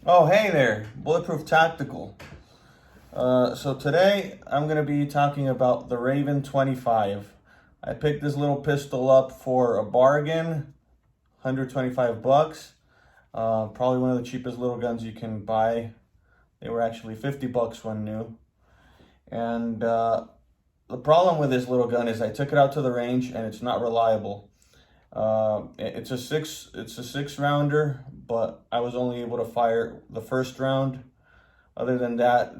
Oh, hey there, Bulletproof Tactical. So today I'm going to be talking about the Raven 25. I picked this little pistol up for a bargain, 125 bucks. Probably one of the cheapest little guns you can buy. They were actually 50 bucks when new. And the problem with this little gun is I took it out to the range and it's not reliable. It's a six rounder, but I was only able to fire the first round. Other than that,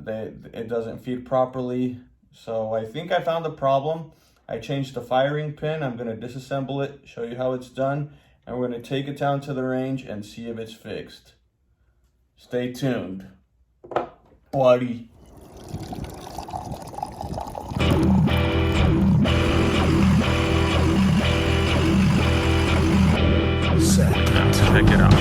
it doesn't feed properly. So I think I found the problem. I changed the firing pin. I'm going to disassemble it, show you how it's done, and we're going to take it down to the range and see if it's fixed. Stay tuned, buddy. Check it out.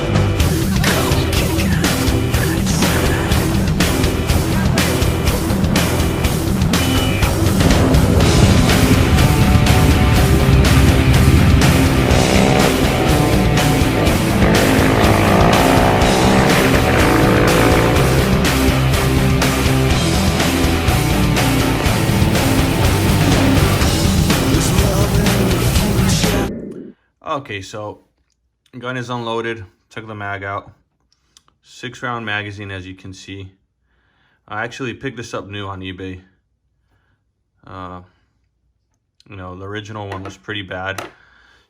Okay, so gun is unloaded. Took the mag out. 6-round magazine, as you can see. I actually picked this up new on eBay. The original one was pretty bad.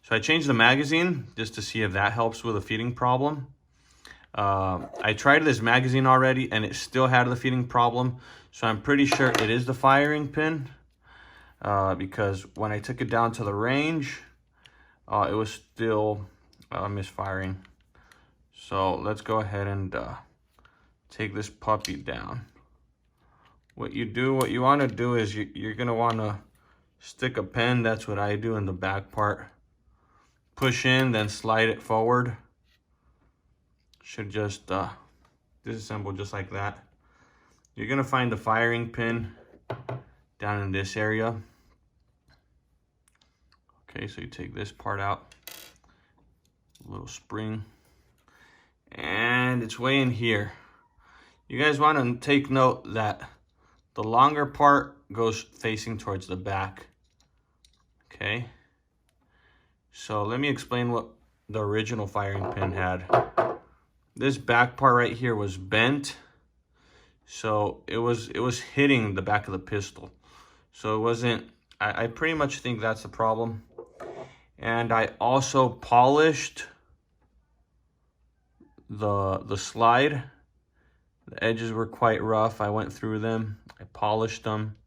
So I changed the magazine just to see if that helps with a feeding problem. I tried this magazine already and it still had the feeding problem. So I'm pretty sure it is the firing pin. Because when I took it down to the range, it was still misfiring. So let's go ahead and take this puppy down. What you want to do is you're going to want to stick a pen. That's what I do in the back part. Push in, then slide it forward. Should just disassemble just like that. You're going to find the firing pin down in this area. Okay, so you take this part out. A little spring. And it's way in here. You guys want to take note that the longer part goes facing towards the back. Okay. So let me explain what the original firing pin had. This back part right here was bent. So it was hitting the back of the pistol. So it wasn't, I pretty much think that's the problem. And I also polished the slide. The edges were quite rough. I went through them. I polished them.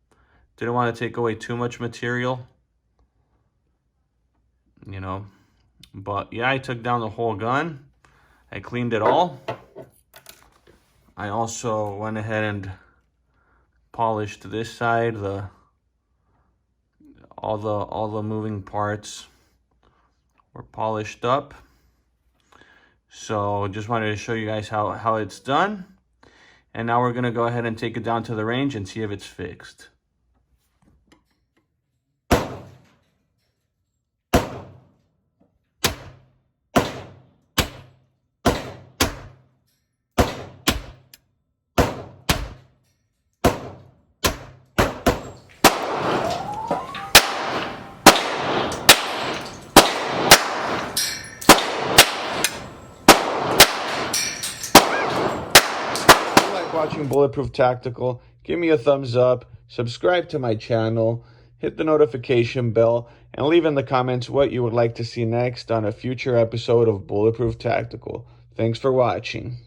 Didn't want to take away too much material. But yeah, I took down the whole gun. I cleaned it all. I also went ahead and polished this side. All the moving parts were polished up. So just wanted to show you guys how it's done. And now we're going to go ahead and take it down to the range and see if it's fixed. Watching Bulletproof Tactical, give me a thumbs up, subscribe to my channel, hit the notification bell, and leave in the comments what you would like to see next on a future episode of Bulletproof Tactical. Thanks for watching.